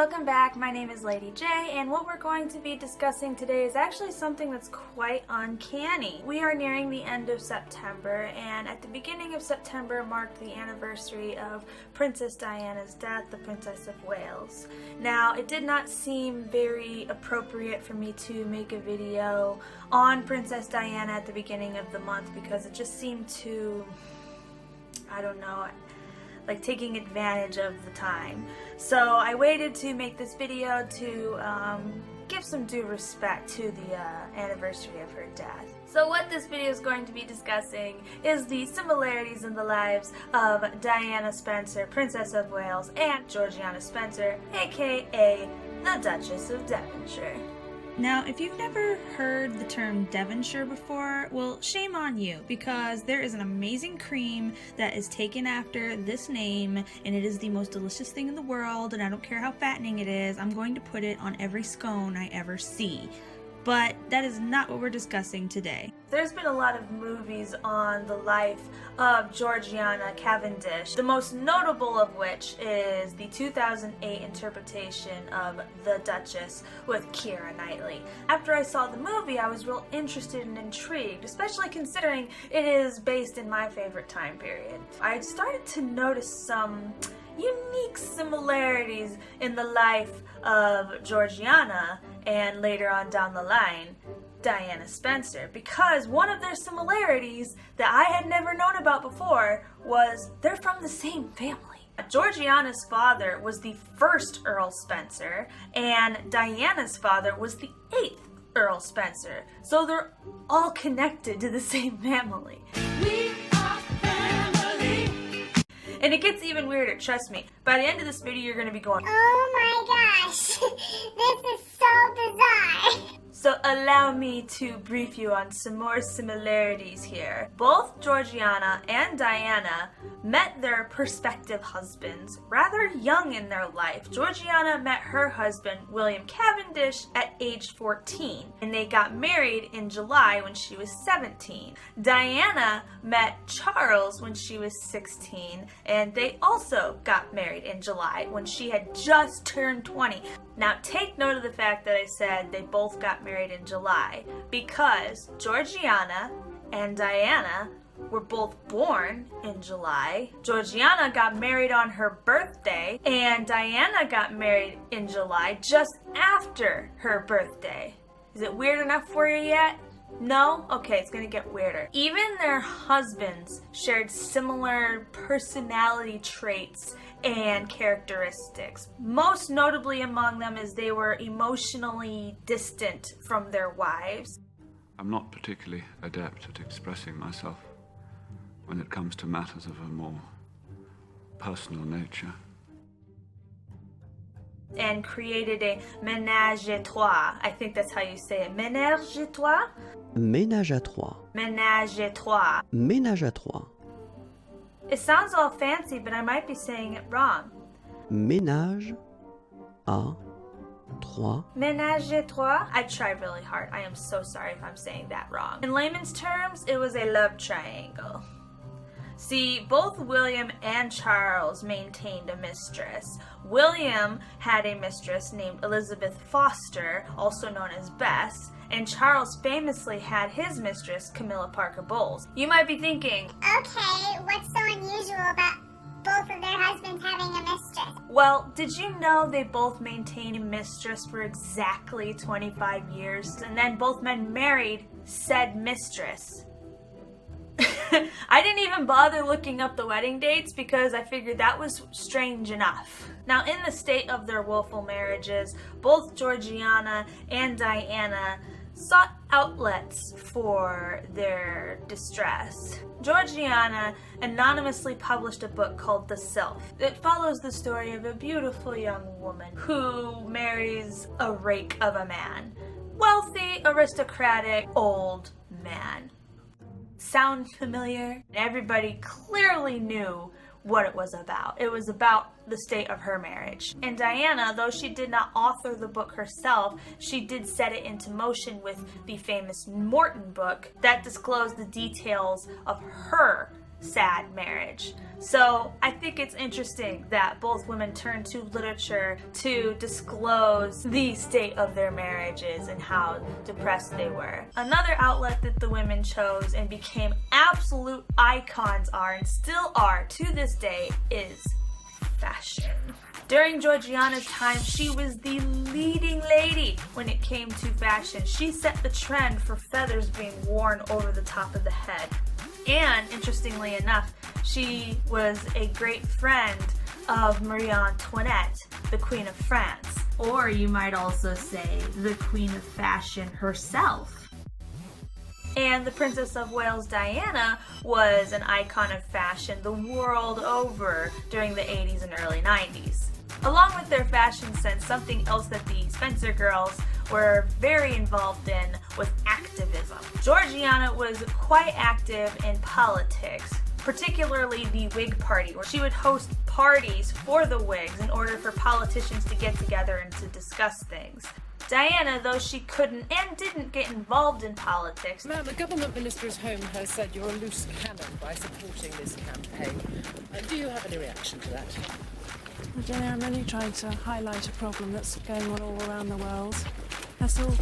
welcome back. My name is Lady J, and what we're going to be discussing today is actually something that's quite uncanny. We are nearing the end of September, and at the beginning of September marked the anniversary of Princess Diana's death, the Princess of Wales. Now, it did not seem very appropriate for me to make a video on Princess Diana at the beginning of the month because it just seemed to, I don't know, like taking advantage of the time. So I waited to make this video to give some due respect to the anniversary of her death. So what this video is going to be discussing is the similarities in the lives of Diana Spencer, Princess of Wales, and Georgiana Spencer, aka the Duchess of Devonshire. Now, if you've never heard the term Devonshire before, well, shame on you, because there is an amazing cream that is taken after this name, and it is the most delicious thing in the world, and I don't care how fattening it is, I'm going to put it on every scone I ever see. But that is not what we're discussing today. There's been a lot of movies on the life of Georgiana Cavendish, the most notable of which is the 2008 interpretation of The Duchess with Keira Knightley. After I saw the movie, I was real interested and intrigued, especially considering it is based in my favorite time period. I started to notice some unique similarities in the life of Georgiana and later on down the line, Diana Spencer, because one of their similarities that I had never known about before was they're from the same family. Georgiana's father was the first Earl Spencer, and Diana's father was the 8th Earl Spencer, so they're all connected to the same family. And it gets even weirder, trust me. By the end of this video, you're going to be going, oh my gosh, this is so bizarre. So allow me to brief you on some more similarities here. Both Georgiana and Diana met their prospective husbands rather young in their life. Georgiana met her husband, William Cavendish, at age 14, and they got married in July when she was 17. Diana met Charles when she was 16, and they also got married in July when she had just turned 20. Now take note of the fact that I said they both got married in July, because Georgiana and Diana were both born in July. Georgiana got married on her birthday, and Diana got married in July just after her birthday. Is it weird enough for you yet? No? Okay, it's gonna get weirder. Even their husbands shared similar personality traits and characteristics. Most notably among them is they were emotionally distant from their wives. I'm not particularly adept at expressing myself when it comes to matters of a more personal nature. And created a ménage à trois. I think that's how you say it. Ménage à trois? Ménage à trois. Ménage à trois. Ménage à trois. It sounds all fancy, but I might be saying it wrong. Ménage à trois. Ménage à trois? I tried really hard. I am so sorry if I'm saying that wrong. In layman's terms, it was a love triangle. See, both William and Charles maintained a mistress. William had a mistress named Elizabeth Foster, also known as Bess, and Charles famously had his mistress, Camilla Parker Bowles. You might be thinking, Okay, what's so unusual about both of their husbands having a mistress? well, did you know they both maintained a mistress for exactly 25 years, and then both men married said mistress? I didn't even bother looking up the wedding dates because I figured that was strange enough. Now, in the state of their willful marriages, both Georgiana and Diana sought outlets for their distress. Georgiana anonymously published a book called The Sylph. It follows the story of a beautiful young woman who marries a rake of a man. Wealthy, aristocratic, old man. Sound familiar? Everybody clearly knew what it was about. It was about the state of her marriage. And Diana, though she did not author the book herself, she did set it into motion with the famous Morton book that disclosed the details of her sad marriage. So I think it's interesting that both women turned to literature to disclose the state of their marriages and how depressed they were. Another outlet that the women chose and became absolute icons are, and still are to this day, is fashion. During Georgiana's time, she was the leading lady when it came to fashion. She set the trend for feathers being worn over the top of the head. And interestingly enough, she was a great friend of Marie Antoinette, the Queen of France. Or you might also say the Queen of Fashion herself. And the Princess of Wales, Diana, was an icon of fashion the world over during the 80s and early 90s. Along with their fashion sense, something else that the Spencer girls were very involved in was activism. Georgiana was quite active in politics, particularly the Whig Party, where she would host parties for the Whigs in order for politicians to get together and to discuss things. Diana, though she couldn't and didn't get involved in politics. Ma'am, the government minister's home has said you're a loose cannon by supporting this campaign. Do you have any reaction to that? Jenny, I'm only trying to highlight a problem that's going on all around the world. That's all.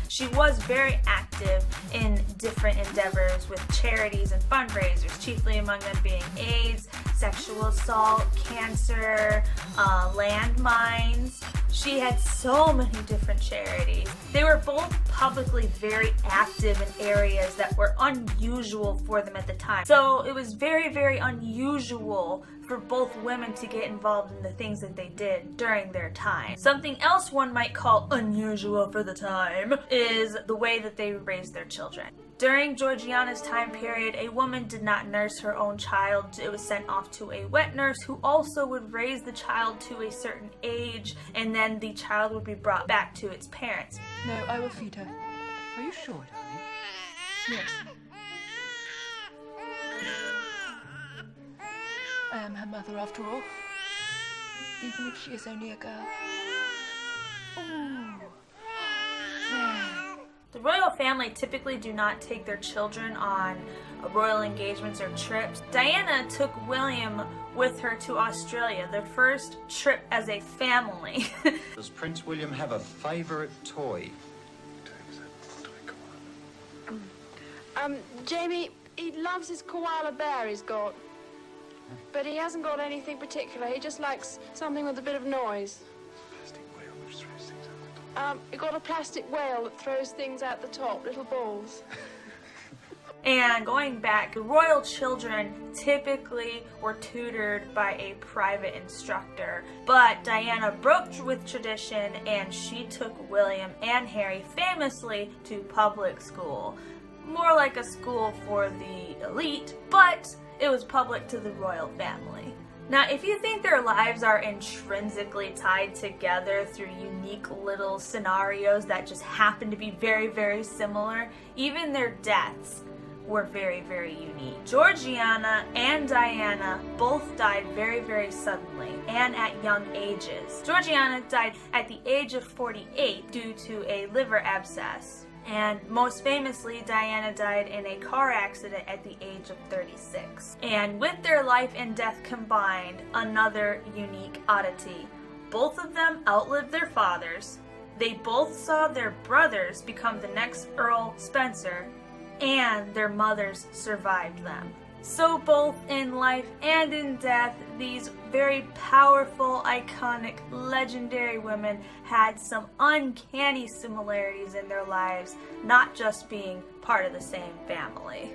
She was very active in different endeavors with charities and fundraisers, chiefly among them being AIDS, sexual assault, cancer, landmines. She had so many different charities. They were both publicly very active in areas that were unusual for them at the time. So it was very, very unusual for both women to get involved in the things that they did during their time. Something else one might call unusual for the time is the way that they raised their children. During Georgiana's time period, a woman did not nurse her own child. It was sent off to a wet nurse who also would raise the child to a certain age, and then the child would be brought back to its parents. No, I will feed her. Are you sure, darling? Yes. I am her mother after all, even if she is only a girl. Ooh. There. The royal family typically do not take their children on royal engagements or trips. Diana took William with her to Australia, their first trip as a family. Does Prince William have a favourite toy? Jamie, he loves his koala bear he's got. But he hasn't got anything particular. He just likes something with a bit of noise. Plastic whale which throws things out the top. He got a plastic whale that throws things out the top, little balls. And going back, the royal children typically were tutored by a private instructor. But Diana broke with tradition and she took William and Harry famously to public school. More like a school for the elite, but it was public to the royal family. Now, if you think their lives are intrinsically tied together through unique little scenarios that just happen to be very, very similar, even their deaths were very, very unique. Georgiana and Diana both died very, very suddenly and at young ages. Georgiana died at the age of 48 due to a liver abscess. And most famously, Diana died in a car accident at the age of 36. And with their life and death combined, another unique oddity. Both of them outlived their fathers. They both saw their brothers become the next Earl Spencer, and their mothers survived them. So both in life and in death, these very powerful, iconic, legendary women had some uncanny similarities in their lives, not just being part of the same family.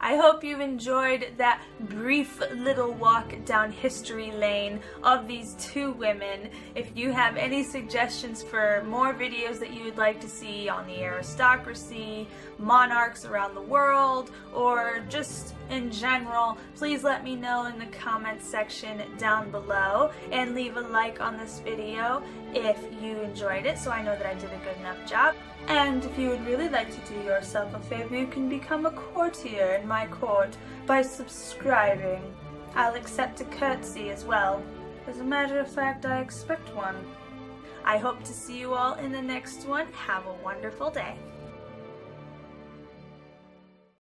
I hope you enjoyed that brief little walk down history lane of these two women. If you have any suggestions for more videos that you would like to see on the aristocracy, monarchs around the world, or just in general, please let me know in the comments section down below, and leave a like on this video if you enjoyed it so I know that I did a good enough job. And if you would really like to do yourself a favor, you can become a courtier in my court by subscribing. I'll accept a curtsy as well. As a matter of fact, I expect one. I hope to see you all in the next one. Have a wonderful day.